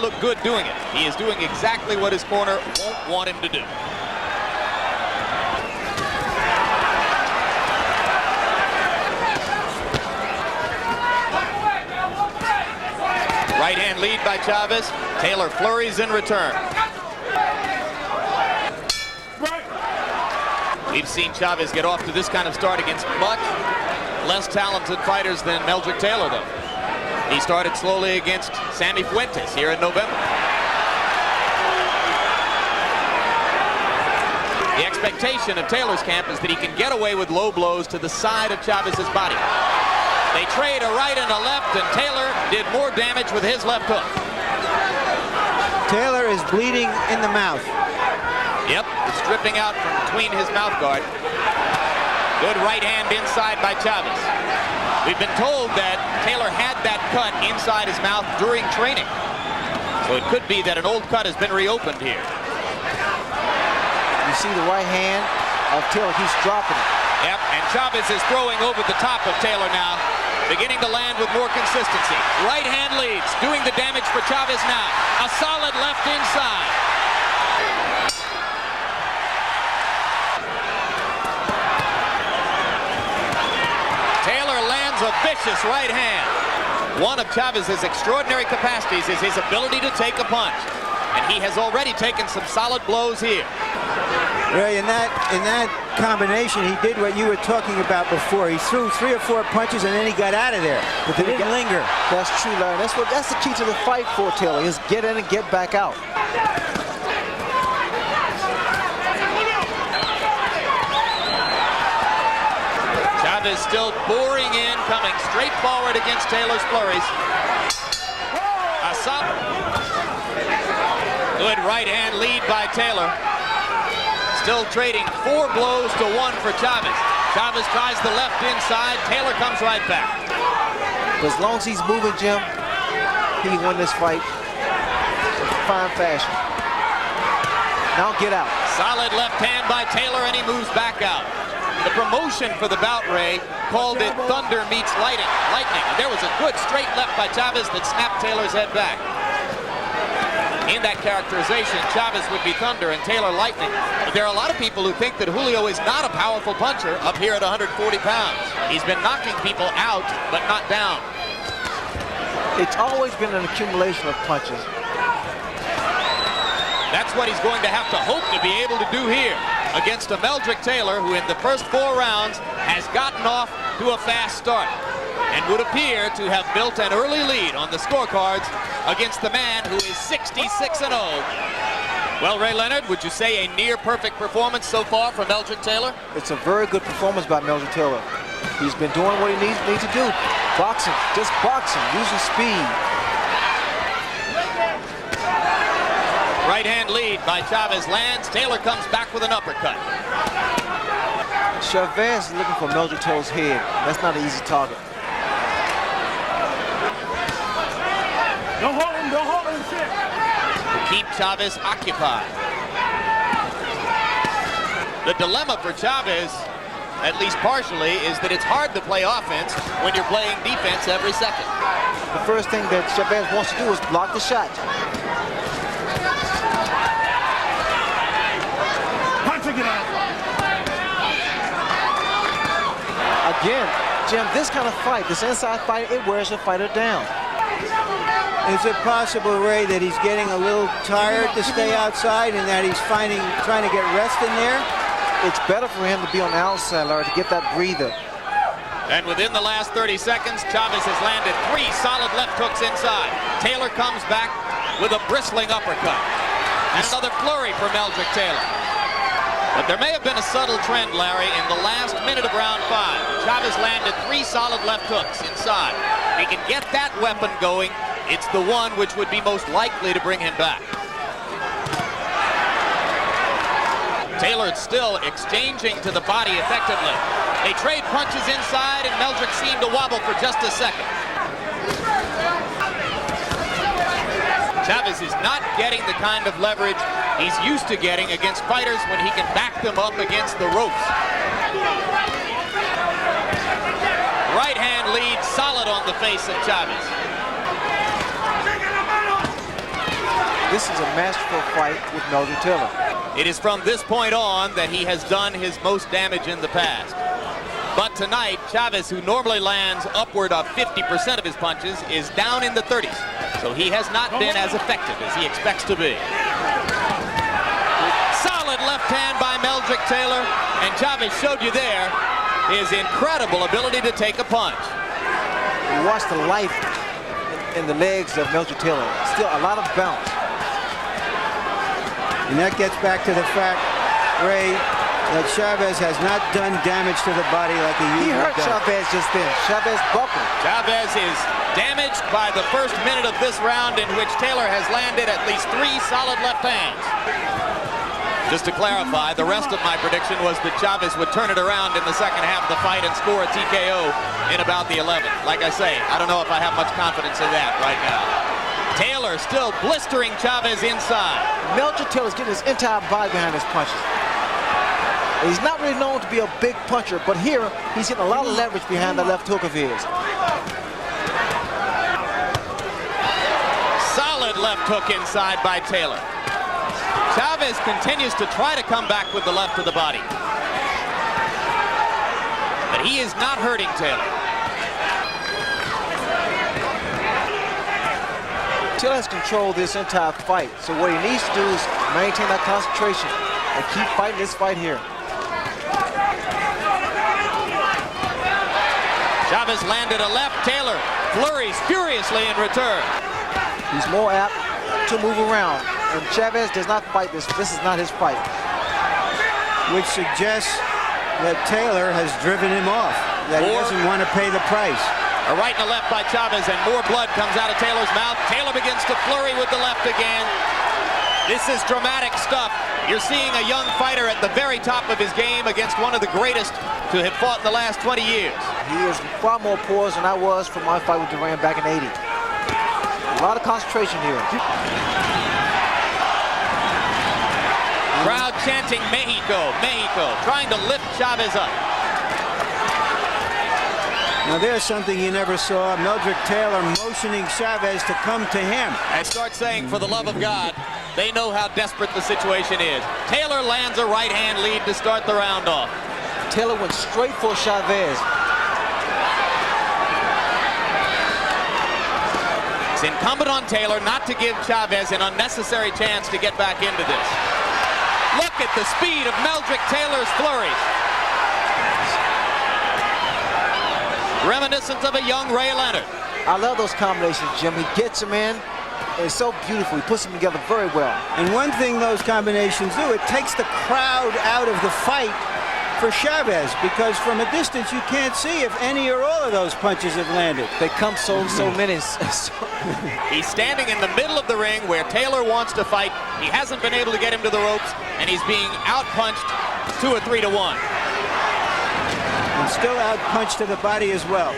look good doing it. He is doing exactly what his corner won't want him to do. Right hand lead by Chavez. Taylor flurries in return. We've seen Chavez get off to this kind of start against much less talented fighters than Meldrick Taylor, though. He started slowly against Sammy Fuentes here in November. The expectation of Taylor's camp is that he can get away with low blows to the side of Chavez's body. They trade a right and a left, and Taylor did more damage with his left hook. Taylor is bleeding in the mouth. Yep, it's dripping out from between his mouth guard. Good right hand inside by Chavez. We've been told that Taylor had that cut inside his mouth during training. So it could be that an old cut has been reopened here. You see the right hand of Taylor, he's dropping it. Yep, and Chavez is throwing over the top of Taylor now, beginning to land with more consistency. Right hand leads, doing the damage for Chavez now. A solid left inside. Taylor lands a vicious right hand. One of Chavez's extraordinary capacities is his ability to take a punch. And he has already taken some solid blows here. Ray, in that combination, he did what you were talking about before. He threw 3 or 4 punches and then he got out of there. But they didn't linger. That's true, Larry. That's the key to the fight for Taylor, is get in and get back out. Chavez still boring in, coming straight forward against Taylor's flurries. Asap. Good right hand lead by Taylor. Still trading 4 blows to 1 for Chavez. Chavez tries the left inside. Taylor comes right back. But as long as he's moving, Jim, he can win this fight in fine fashion. Now get out. Solid left hand by Taylor, and he moves back out. The promotion for the bout, Ray, called it thunder meets lightning. And there was a good straight left by Chavez that snapped Taylor's head back. In that characterization, Chavez would be thunder and Taylor lightning. But there are a lot of people who think that Julio is not a powerful puncher up here at 140 pounds. He's been knocking people out, but not down. It's always been an accumulation of punches. That's what he's going to have to hope to be able to do here against a Meldrick Taylor who in the first 4 rounds has gotten off to a fast start and would appear to have built an early lead on the scorecards against the man who is 66-0. Well, Ray Leonard, would you say a near-perfect performance so far from Meldrick Taylor? It's a very good performance by Meldrick Taylor. He's been doing what he needs to do. Boxing, just boxing, using speed. Right hand lead by Chavez lands. Taylor comes back with an uppercut. Chavez is looking for Meldrick Taylor's head. That's not an easy target. Don't hold him, shit. To keep Chavez occupied. The dilemma for Chavez, at least partially, is that it's hard to play offense when you're playing defense every second. The first thing that Chavez wants to do is block the shot. Punch it out. Again, Jim, this kind of fight, this inside fight, it wears a fighter down. Is it possible, Ray, that he's getting a little tired to stay outside and that he's trying to get rest in there? It's better for him to be on the outside, Larry, to get that breather. And within the last 30 seconds, Chavez has landed 3 solid left hooks inside. Taylor comes back with a bristling uppercut. And another flurry for Meldrick Taylor. But there may have been a subtle trend, Larry, in the last minute of round 5. Chavez landed 3 solid left hooks inside. If he can get that weapon going, it's the one which would be most likely to bring him back. Taylor still exchanging to the body effectively. They trade punches inside, and Meldrick seemed to wobble for just a second. Chavez is not getting the kind of leverage he's used to getting against fighters when he can back them up against the ropes. Right hand lead solid on the face of Chavez. This is a masterful fight with Meldrick Taylor. It is from this point on that he has done his most damage in the past. But tonight, Chavez, who normally lands upward of 50% of his punches, is down in the 30s. So he has not been as effective as he expects to be. Solid left hand by Meldrick Taylor, and Chavez showed you there his incredible ability to take a punch. You watch the life in the legs of Meldrick Taylor. Still a lot of bounce. And that gets back to the fact, Ray, that Chavez has not done damage to the body like he usually does. He hurt Chavez just then. Chavez buckled. Chavez is damaged by the first minute of this round, in which Taylor has landed at least 3 solid left hands. Just to clarify, the rest of my prediction was that Chavez would turn it around in the second half of the fight and score a TKO in about the 11th. Like I say, I don't know if I have much confidence in that right now. Taylor still blistering Chavez inside. Meldrick Taylor's getting his entire body behind his punches. He's not really known to be a big puncher, but here he's getting a lot of leverage behind the left hook of his. Solid left hook inside by Taylor. Chavez continues to try to come back with the left of the body. But he is not hurting Taylor. Taylor has controlled this entire fight, so what he needs to do is maintain that concentration and keep fighting this fight here. Chavez landed a left. Taylor flurries furiously in return. He's more apt to move around, and Chavez does not fight this. This is not his fight. Which suggests that Taylor has driven him off, that he doesn't want to pay the price. A right and a left by Chavez, and more blood comes out of Taylor's mouth. Taylor begins to flurry with the left again. This is dramatic stuff. You're seeing a young fighter at the very top of his game against one of the greatest to have fought in the last 20 years. He is far more poised than I was for my fight with Duran back in '80. A lot of concentration here. Crowd chanting Mexico, Mexico, trying to lift Chavez up. Now there's something you never saw. Meldrick Taylor motioning Chavez to come to him. I start saying, for the love of God, they know how desperate the situation is. Taylor lands a right-hand lead to start the round off. Taylor went straight for Chavez. It's incumbent on Taylor not to give Chavez an unnecessary chance to get back into this. Look at the speed of Meldrick Taylor's flurries. Reminiscent of a young Ray Leonard. I love those combinations, Jim. He gets them in. It's so beautiful. He puts them together very well. And one thing those combinations do, it takes the crowd out of the fight for Chavez, because from a distance you can't see if any or all of those punches have landed. They come so many. He's standing in the middle of the ring where Taylor wants to fight. He hasn't been able to get him to the ropes, and he's being outpunched 2 or 3 to 1. And still outpunched to the body as well.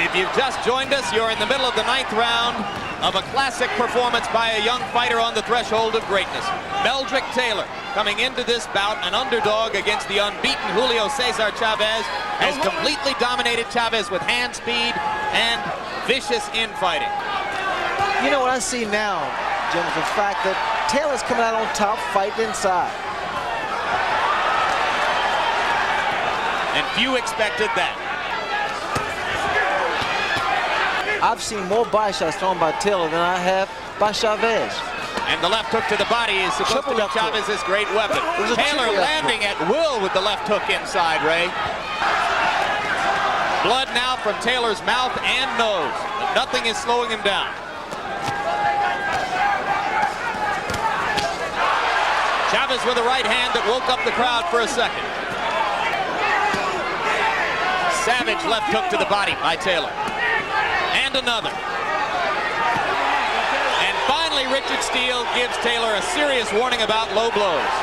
If you've just joined us, you're in the middle of the 9th round of a classic performance by a young fighter on the threshold of greatness. Meldrick Taylor, coming into this bout an underdog against the unbeaten Julio Cesar Chavez, has completely dominated Chavez with hand speed and vicious infighting. You know what I see now, Jim, is the fact that Taylor's coming out on top, fighting inside. And few expected that. I've seen more body shots thrown by Taylor than I have by Chavez. And the left hook to the body is supposed to be Chavez's great weapon. Taylor landing at will with the left hook inside, Ray. Blood now from Taylor's mouth and nose, but nothing is slowing him down. Chavez with a right hand that woke up the crowd for a second. Savage left hook to the body by Taylor. And another. And finally, Richard Steele gives Taylor a serious warning about low blows.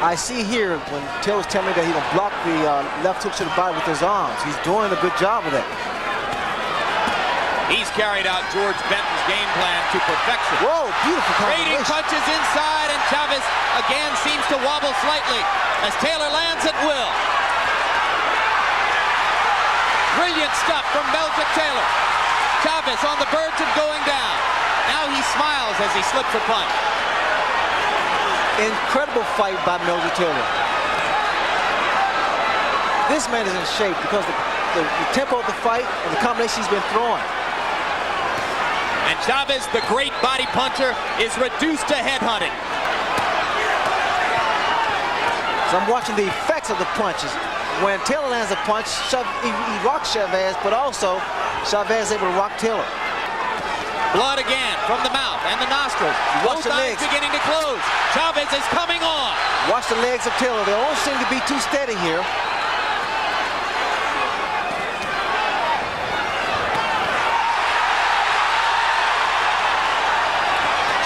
I see here when Taylor's telling me that he will block the left hook to the body with his arms. He's doing a good job of that. He's carried out George Benton's game plan to perfection. Whoa, beautiful Trading combination. punches inside, and Chavez again seems to wobble slightly as Taylor lands at will. Brilliant stuff from Meldrick Taylor. Chavez Chavez on the verge of going down. Now he smiles as he slips a punch. Incredible fight by Meldrick Taylor. This man is in shape because the tempo of the fight and the combination he's been throwing. And Chavez, the great body puncher, is reduced to headhunting. So I'm watching the effects of the punches. When Taylor lands a punch, he rocks Chavez, but also Chavez is able to rock Taylor. Blood again from the mouth and the nostrils. Watch Both the eyes legs. beginning to close. Chavez is coming on. Watch the legs of Taylor. They don't seem to be too steady here.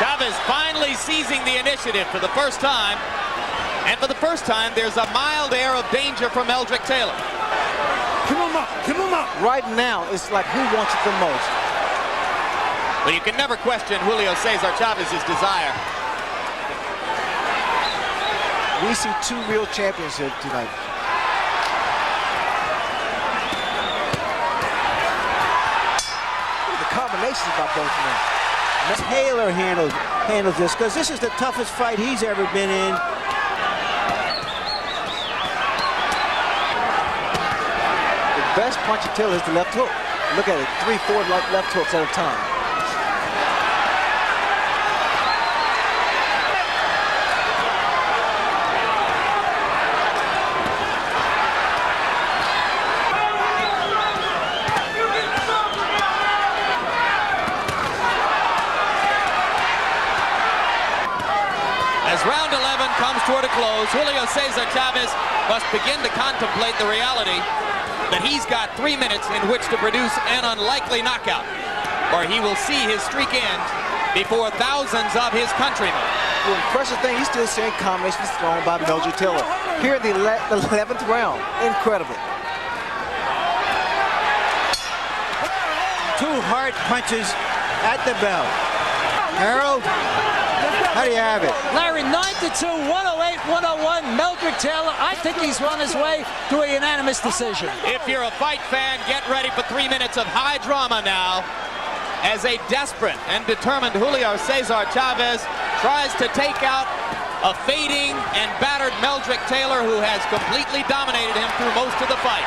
Chavez finally seizing the initiative for the first time. And for the first time, there's a mild air of danger from Meldrick Taylor. Give him up. Give him up. Right now, it's like who wants it the most. But you can never question Julio Cesar Chavez's desire. We see two real champions here tonight. Look at the combinations by both men. Taylor handles this because this is the toughest fight he's ever been in. The best punch of Taylor is the left hook. Look at it, 3-4 left hooks at a time. As round 11 comes toward a close, Julio Cesar Chavez must begin to contemplate the reality that he's got 3 minutes in which to produce an unlikely knockout, or he will see his streak end before thousands of his countrymen. The impressive thing, he's still seeing combinations thrown by Meldrick Taylor. Here in the 11th round, incredible. Two hard punches at the bell. Harold, how do you have it? Larry, 9-2, 108-101, Meldrick Taylor. I think he's on his way to a unanimous decision. If you're a fight fan, get ready for 3 minutes of high drama now as a desperate and determined Julio Cesar Chavez tries to take out a fading and battered Meldrick Taylor, who has completely dominated him through most of the fight.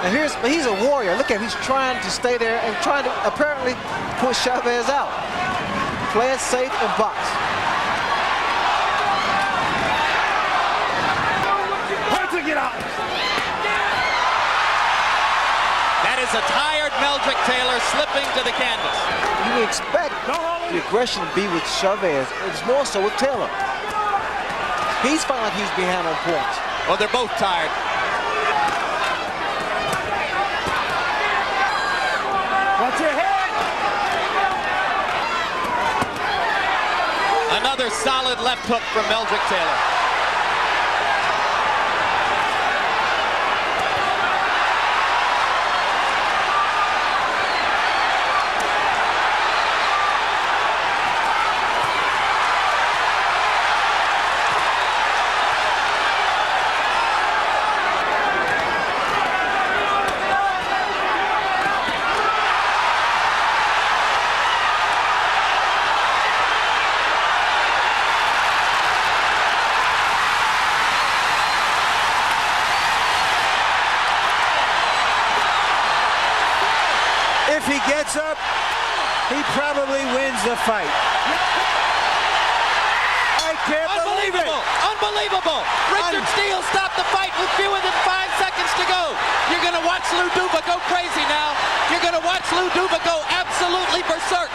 And he's a warrior. Look at him, he's trying to stay there and trying to apparently push Chavez out. Play it safe and box. Get out. That is a tired Meldrick Taylor slipping to the canvas. You would expect the aggression to be with Chavez. It's more so with Taylor. He's feeling like he's behind on points. Well, they're both tired. Watch your head. Another solid left hook from Meldrick Taylor. If he gets up, he probably wins the fight. I can't believe it. Unbelievable! Richard Steele stopped the fight with fewer than 5 seconds to go. You're going to watch Lou Duva go crazy now. You're going to watch Lou Duva go absolutely berserk.